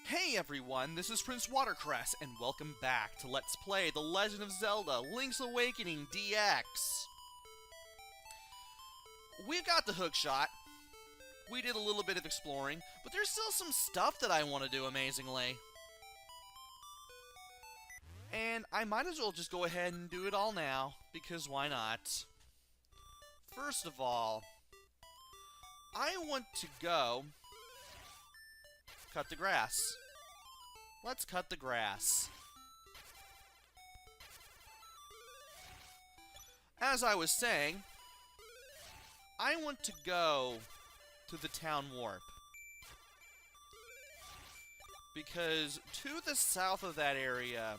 Hey everyone, this is PrinceWatercress, and welcome back to Let's Play The Legend of Zelda Link's Awakening DX. We've got the hookshot. We did a little bit of exploring, but there's still some stuff that I want to do amazingly. And I might as well just go ahead and do it all now, because why not? First of all, I want to go cut the grass. Let's cut the grass. As I was saying, I want to go to the town warp. Because to the south of that area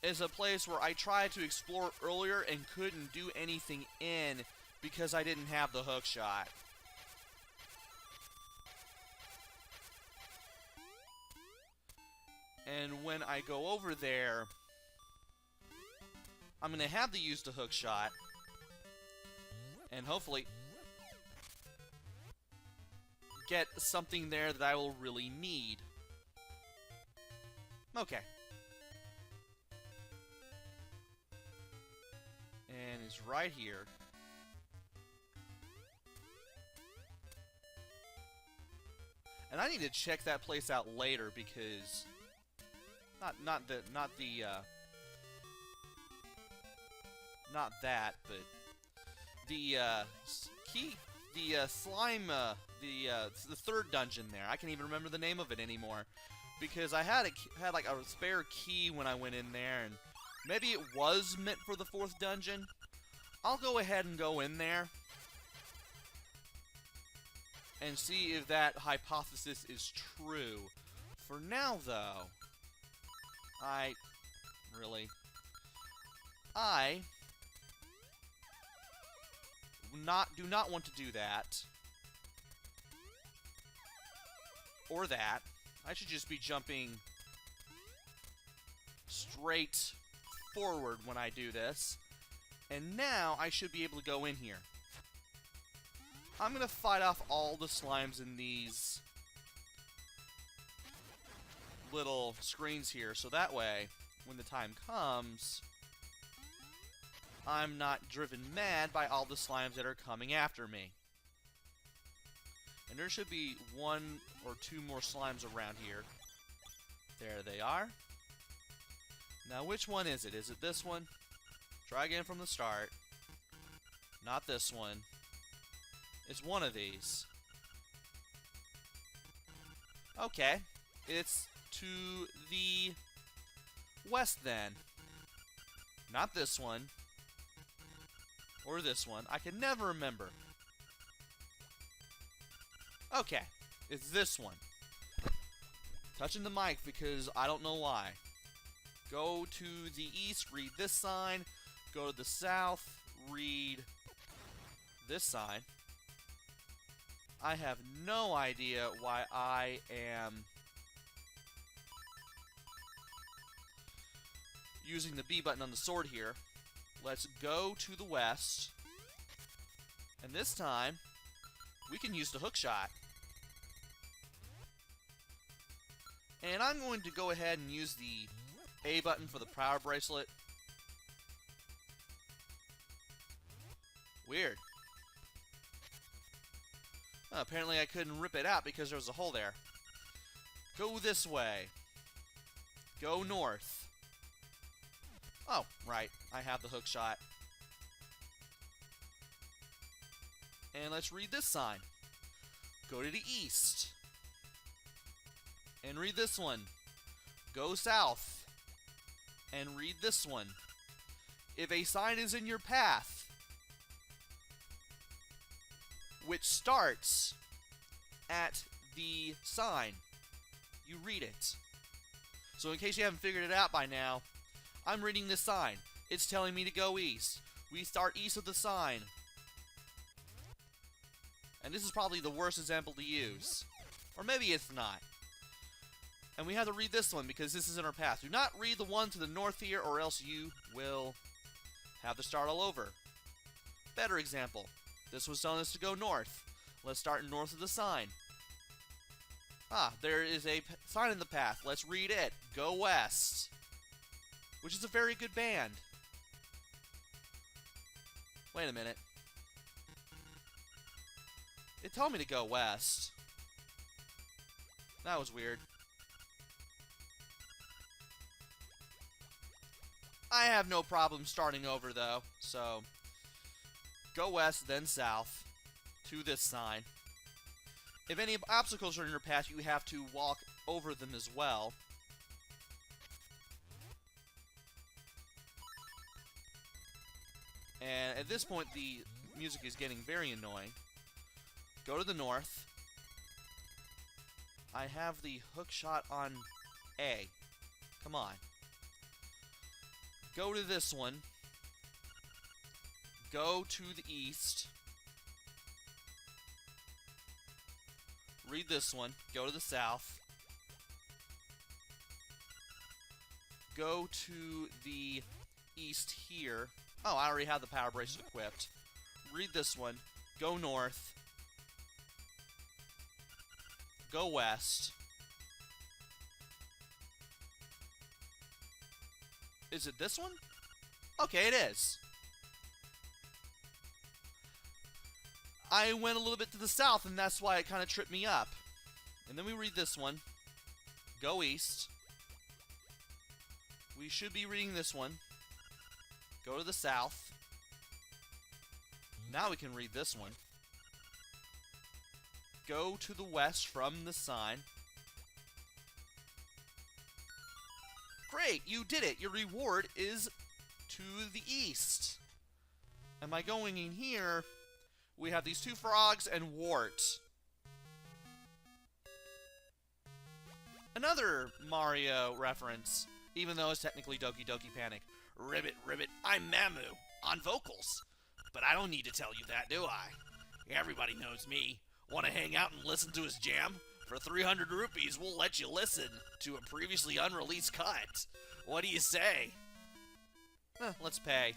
is a place where I tried to explore earlier and couldn't do anything in because I didn't have the hookshot. And when I go over there, I'm going to have to use the hookshot. And hopefully get something there that I will really need. Okay. And it's right here. And I need to check that place out later because not that, but the slime, the third dungeon there. I can't even remember the name of it anymore because I had like a spare key when I went in there, and maybe it was meant for the fourth dungeon. I'll go ahead and go in there and see if that hypothesis is true. For now, though, I do not want to do that. Or that. I should just be jumping straight forward when I do this. And now I should be able to go in here. I'm gonna fight off all the slimes in these little screens here, so that way, when the time comes, I'm not driven mad by all the slimes that are coming after me. And there should be one or two more slimes around here. There they are. Now, which one is it? Is it this one? Try again from the start. Not this one. It's one of these. Okay. It's to the west then. Not this one. Or this one. I can never remember. Okay. It's this one. Touching the mic because I don't know why. Go to the east, read this sign. Go to the south, read this sign. I have no idea why I am using the B button on the sword here. Let's go to the west. And this time, we can use the hookshot. And I'm going to go ahead and use the A button for the power bracelet. Weird. Apparently I couldn't rip it out because there was a hole there. Go this way. Go north. Oh, right. I have the hookshot. And let's read this sign. Go to the east. And read this one. Go south. And read this one. If a sign is in your path, which starts at the sign, you read it. So in case you haven't figured it out by now, I'm reading this sign. It's telling me to go east. We start east of the sign. And this is probably the worst example to use. Or maybe it's not. And we have to read this one because this is in our path. Do not read the one to the north here or else you will have to start all over. Better example. This was telling us to go north. Let's start north of the sign. Ah, there is a sign in the path. Let's read it. Go west. Which is a very good band. Wait a minute. It told me to go west. That was weird. I have no problem starting over, though. So, go west, then south, to this sign. If any obstacles are in your path, you have to walk over them as well. And at this point, the music is getting very annoying. Go to the north. I have the hook shot on A. Come on. Go to this one. Go to the east. Read this one. Go to the south. Go to the east here. Oh, I already have the power bracelet equipped. Read this one. Go north. Go west. Is it this one? Okay, it is. I went a little bit to the south, and that's why it kind of tripped me up. And then we read this one. Go east. We should be reading this one. Go to the south. Now we can read this one. Go to the west from the sign. Great, you did it. Your reward is to the east. Am I going in here? We have these two frogs and Wart. Another Mario reference, even though it's technically Doki Doki Panic. Ribbit, Ribbit, I'm Mamu, on vocals. But I don't need to tell you that, do I? Everybody knows me. Want to hang out and listen to his jam? For 300 rupees, we'll let you listen to a previously unreleased cut. What do you say? Let's pay.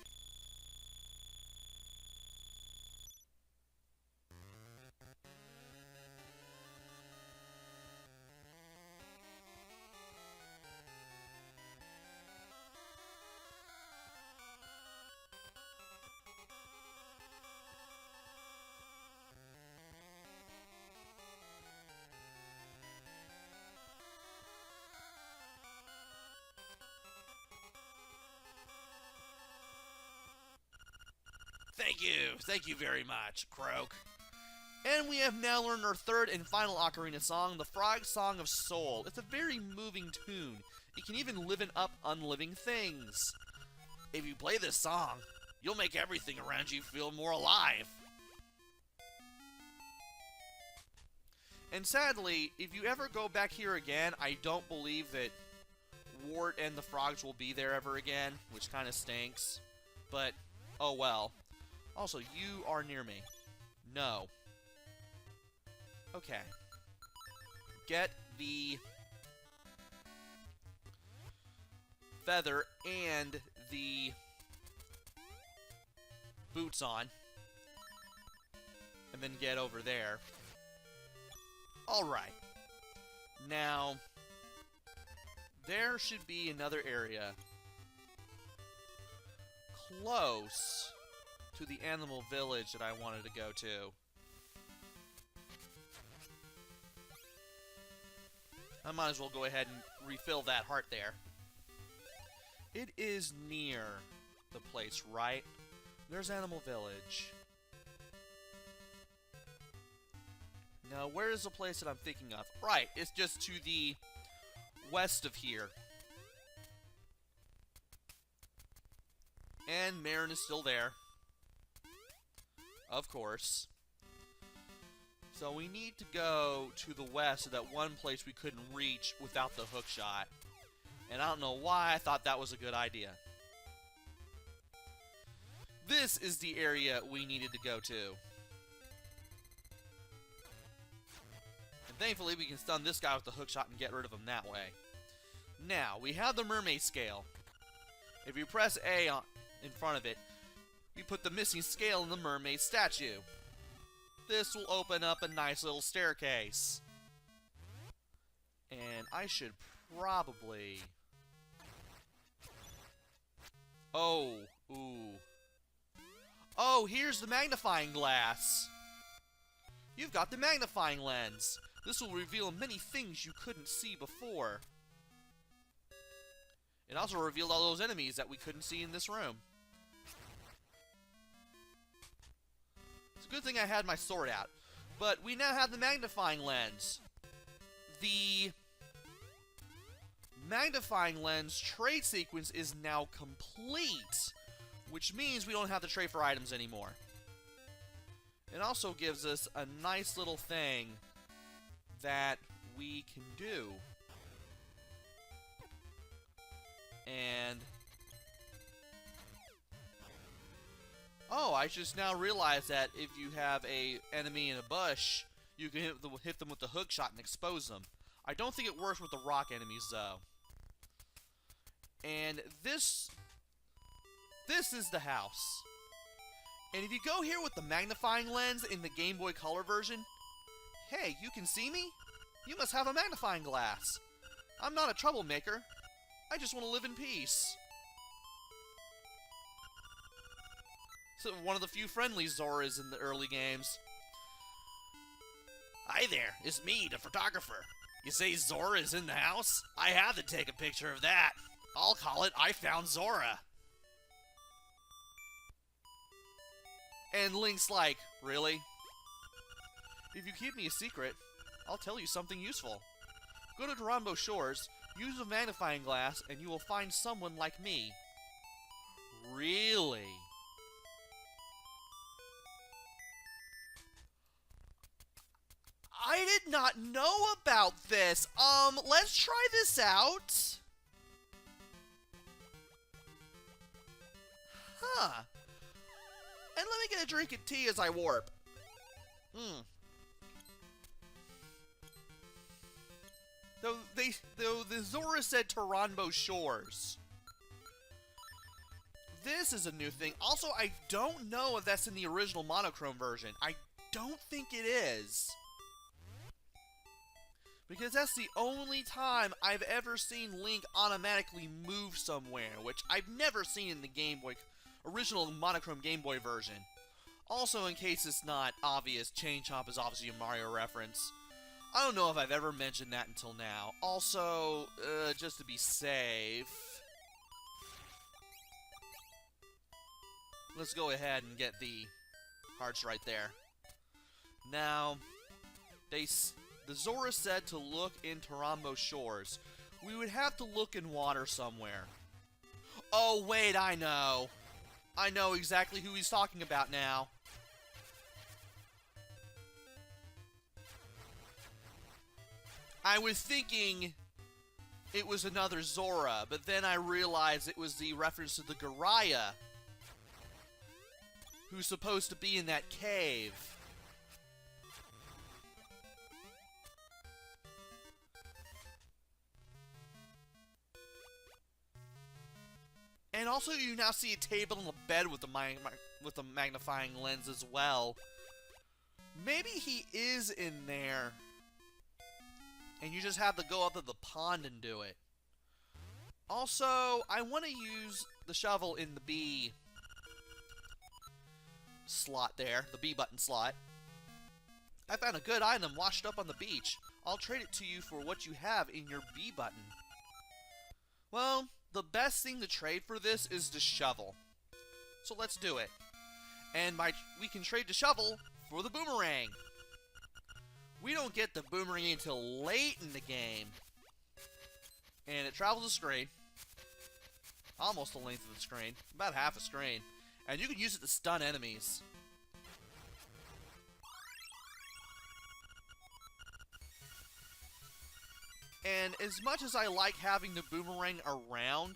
Thank you very much, Croak. And we have now learned our third and final ocarina song, the Frog Song of Soul. It's a very moving tune. It can even liven up unliving things. If you play this song, you'll make everything around you feel more alive. And sadly, if you ever go back here again, I don't believe that Wart and the frogs will be there ever again, which kind of stinks. But, oh well. Also, you are near me. No. Okay. Get the feather and the boots on. And then get over there. Alright. Now, there should be another area close to the animal village that I wanted to go to. I might as well go ahead and refill that heart there. It is near the place, right? There's Animal Village. Now, where is the place that I'm thinking of? Right, it's just to the west of here. And Marin is still there. Of course. So we need to go to the west to that one place we couldn't reach without the hook shot. And I don't know why I thought that was a good idea. This is the area we needed to go to. And thankfully we can stun this guy with the hook shot and get rid of him that way. Now, we have the mermaid scale. If you press A in front of it, you put the missing scale in the mermaid statue. This will open up a nice little staircase. I should probably... Oh, ooh. Oh, here's the magnifying glass. You've got the magnifying lens. This will reveal many things you couldn't see before. It also revealed all those enemies that we couldn't see in this room. It's a good thing I had my sword out. But we now have the magnifying lens. The magnifying lens trade sequence is now complete, which means we don't have to trade for items anymore. It also gives us a nice little thing that we can do. And... oh, I just now realized that if you have a enemy in a bush, you can hit them with the hook shot and expose them. I don't think it works with the rock enemies, though. And this is the house. And if you go here with the magnifying lens in the Game Boy Color version, hey, you can see me? You must have a magnifying glass. I'm not a troublemaker. I just want to live in peace. So one of the few friendly Zoras in the early games. Hi there, it's me, the photographer. You say Zora is in the house? I have to take a picture of that. I'll call it I Found Zora. And Link's like, really? If you keep me a secret, I'll tell you something useful. Go to Taranbo Shores, use a magnifying glass, and you will find someone like me. Really? I did not know about this. Let's try this out. Huh. And let me get a drink of tea as I warp. Though the Zora said Taranbo Shores. This is a new thing. Also, I don't know if that's in the original monochrome version. I don't think it is. Because that's the only time I've ever seen Link automatically move somewhere, which I've never seen in the Game Boy, original monochrome Game Boy version. Also, in case it's not obvious, Chain Chomp is obviously a Mario reference. I don't know if I've ever mentioned that until now. Also, just to be safe, let's go ahead and get the hearts right there. Now, the Zora said to look in Taranbo Shores. We would have to look in water somewhere. Oh, wait, I know. I know exactly who he's talking about now. I was thinking it was another Zora, but then I realized it was the reference to the Garaya, who's supposed to be in that cave. And also, you now see a table on the bed with the magnifying lens as well. Maybe he is in there, and you just have to go up to the pond and do it. Also, I want to use the shovel in the B slot there, the B button slot. I found a good item washed up on the beach. I'll trade it to you for what you have in your B button. Well, the best thing to trade for this is the shovel. So let's do it. And we can trade the shovel for the boomerang. We don't get the boomerang until late in the game. And it travels the screen. Almost the length of the screen. About half a screen. And you can use it to stun enemies. And as much as I like having the boomerang around,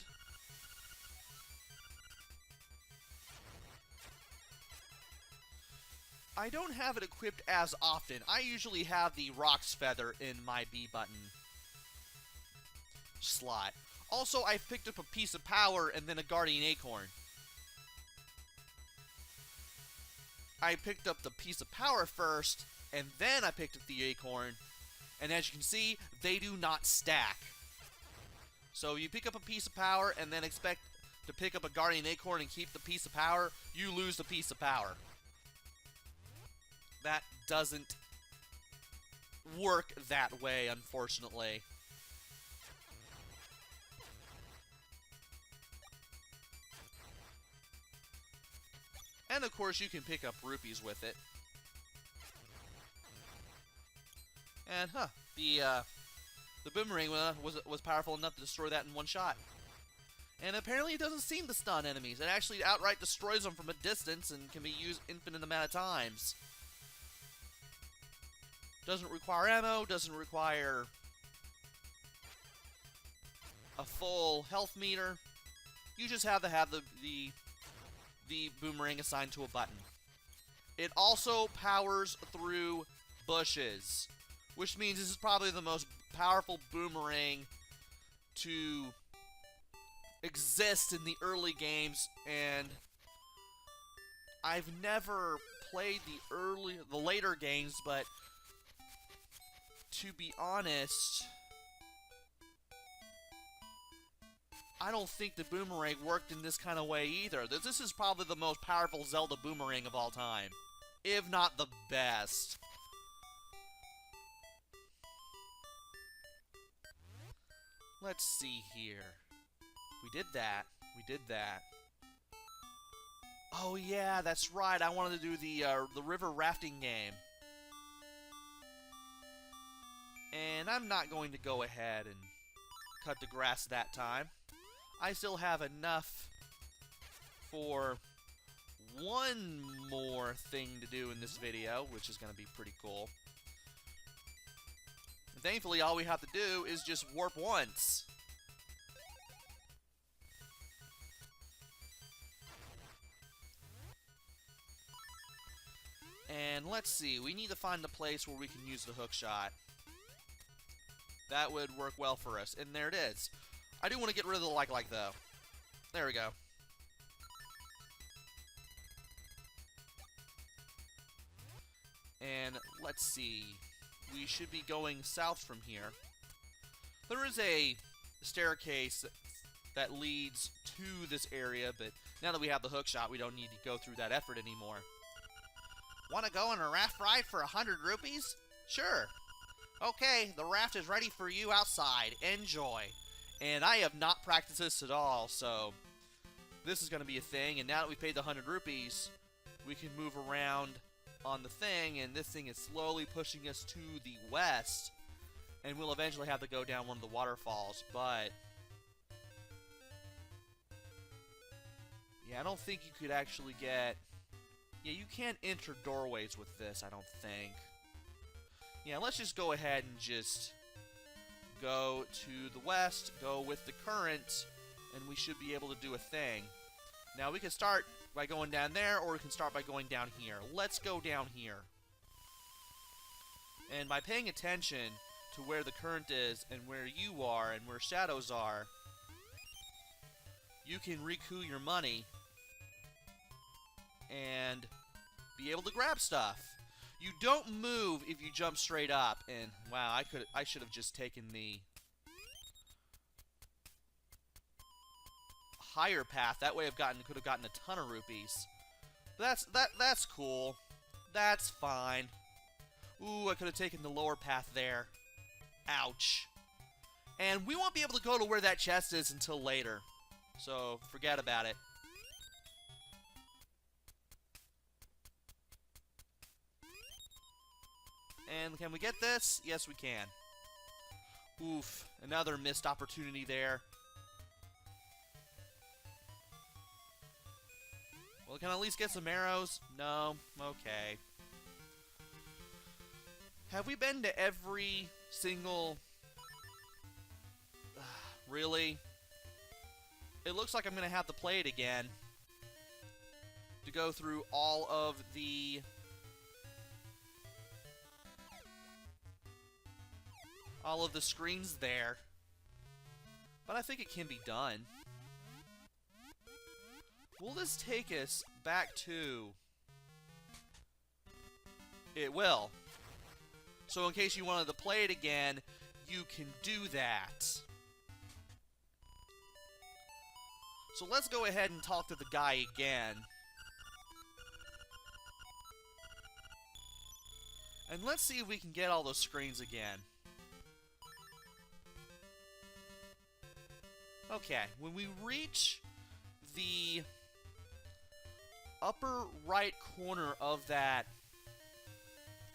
I don't have it equipped as often. I usually have the Rock's Feather in my B button slot. Also, I picked up a Piece of Power and then a Guardian Acorn. I picked up the Piece of Power first, and then I picked up the Acorn. And as you can see, they do not stack. So you pick up a piece of power and then expect to pick up a Guardian Acorn and keep the piece of power, you lose the piece of power. That doesn't work that way, unfortunately. And of course you can pick up rupees with it. And the boomerang was powerful enough to destroy that in one shot. And apparently it doesn't seem to stun enemies. It actually outright destroys them from a distance and can be used infinite amount of times. Doesn't require ammo, doesn't require a full health meter. You just have to have the boomerang assigned to a button. It also powers through bushes, which means this is probably the most powerful boomerang to exist in the early games, and I've never played the later games, but to be honest, I don't think the boomerang worked in this kind of way either. This is probably the most powerful Zelda boomerang of all time, if not the best. Let's see here. We did that. We did that. Oh yeah, that's right. I wanted to do the river rafting game. And I'm not going to go ahead and cut the grass that time. I still have enough for one more thing to do in this video, which is going to be pretty cool. And thankfully, all we have to do is just warp once. And let's see, we need to find a place where we can use the hook shot. That would work well for us. And there it is. I do want to get rid of the like though. There we go. And let's see. We should be going south from here. There is a staircase that leads to this area, but now that we have the hook shot, we don't need to go through that effort anymore. Want to go on a raft ride for 100 rupees? Sure. Okay, the raft is ready for you outside. Enjoy. And I have not practiced this at all, so this is going to be a thing. And now that we paid the 100 rupees, we can move around on the thing, and this thing is slowly pushing us to the west. And we'll eventually have to go down one of the waterfalls, but yeah, I don't think you could actually get... Yeah, you can't enter doorways with this, I don't think. Yeah, let's just go ahead and just go to the west, go with the current, and we should be able to do a thing. Now, we can start by going down there, or we can start by going down here. Let's go down here. And by paying attention to where the current is, and where you are, and where shadows are, you can recoup your money and be able to grab stuff. You don't move if you jump straight up. And wow, I should have just taken the higher path. That way could have gotten a ton of rupees. That's cool. That's fine. Ooh, I could have taken the lower path there. Ouch. And we won't be able to go to where that chest is until later. So forget about it. And can we get this? Yes, we can. Oof, another missed opportunity there. Well, can I at least get some arrows? No? Okay. Have we been to every single... Really? It looks like I'm going to have to play it again to go through all of the... screens there. But I think it can be done. Will this take us back to... It will. So in case you wanted to play it again, you can do that. So let's go ahead and talk to the guy again. And let's see if we can get all those screens again. Okay, when we reach the upper right corner of that,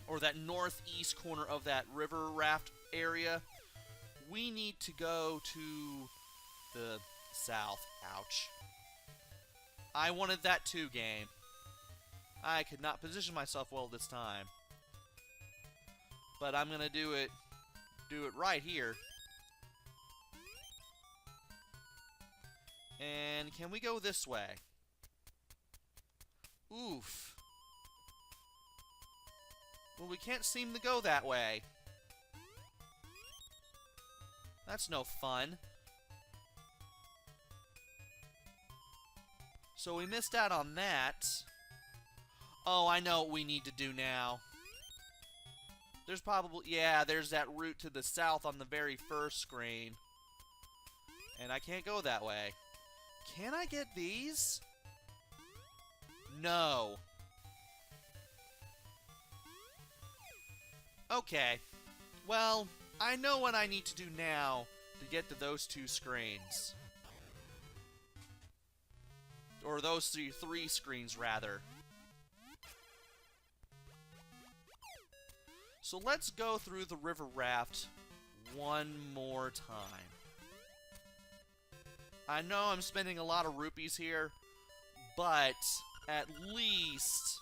or that northeast corner of that river raft area, we need to go to the south. Ouch. I wanted that too, game. I could not position myself well this time. But I'm gonna do it right here. And can we go this way? Oof. Well, we can't seem to go that way. That's no fun. So we missed out on that. Oh, I know what we need to do now. There's probably, yeah, there's that route to the south on the very first screen. And I can't go that way. Can I get these? No. Okay. Well, I know what I need to do now to get to those two screens. Or those three screens, rather. So let's go through the river raft one more time. I know I'm spending a lot of rupees here, but at least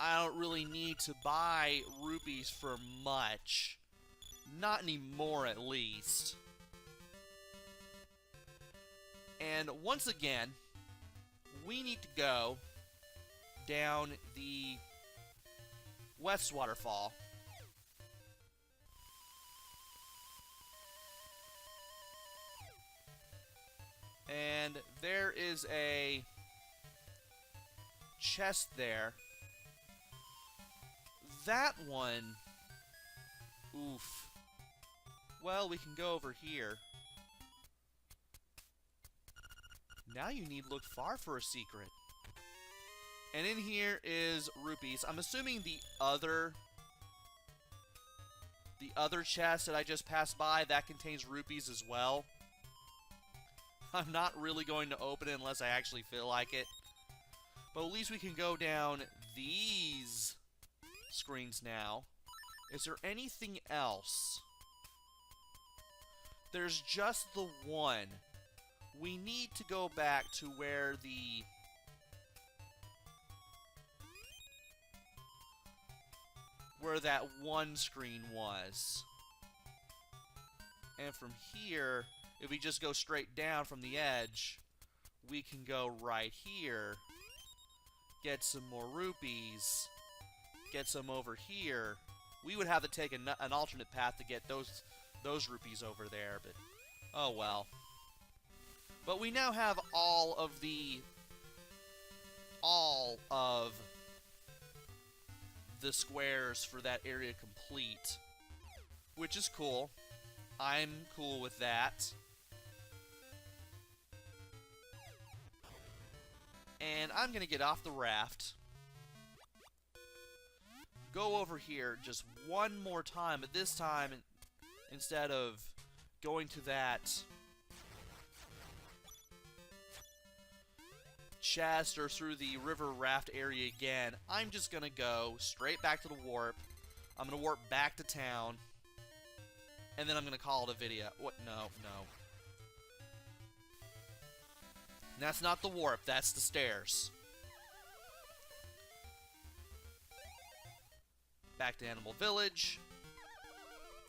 I don't really need to buy rupees for much. Not anymore, at least. And once again, we need to go down the west waterfall. And there is a chest there. That one... Oof. Well, we can go over here. Now you need look far for a secret. And in here is rupees. I'm assuming the other chest that I just passed by, that contains rupees as well. I'm not really going to open it unless I actually feel like it. But at least we can go down these screens now. Is there anything else? There's just the one. We need to go back to where that one screen was. And from here, if we just go straight down from the edge, we can go right here, get some more rupees, get some over here. We would have to take an alternate path to get those rupees over there, but oh well. But we now have all of the squares for that area complete, which is cool. I'm cool with that. And I'm gonna get off the raft, go over here just one more time, but this time, instead of going to that chest or through the river raft area again, I'm just gonna go straight back to the warp. I'm gonna warp back to town, and then I'm gonna call it a video. What? No. That's not the warp, that's the stairs. Back to Animal Village,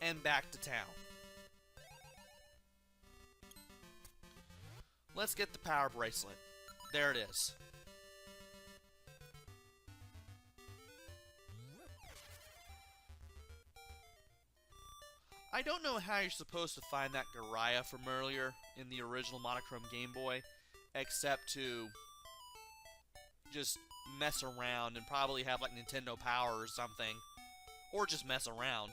and back to town. Let's get the power bracelet. There it is. I don't know how you're supposed to find that Garaya from earlier in the original monochrome Game Boy, except to just mess around and probably have like Nintendo Power or something. Or just mess around.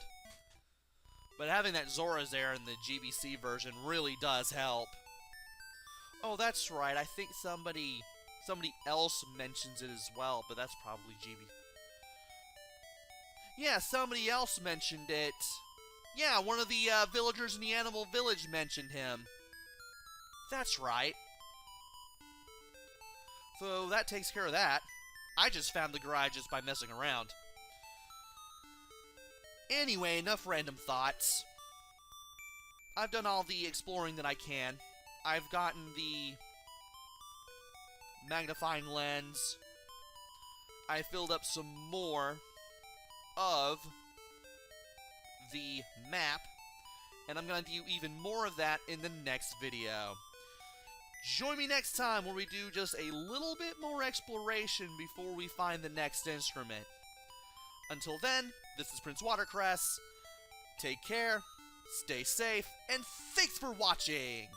But having that Zora's there in the GBC version really does help. Oh, that's right. I think somebody else mentions it as well, but that's probably GB. Yeah, somebody else mentioned it. Yeah, one of the villagers in the animal village mentioned him. That's right. So that takes care of that. I just found the garage just by messing around. Anyway, enough random thoughts. I've done all the exploring that I can. I've gotten the magnifying lens. I filled up some more of the map, and I'm going to do even more of that in the next video. Join me next time where we do just a little bit more exploration before we find the next instrument. Until then, this is PrinceWatercress. Take care, stay safe, and thanks for watching!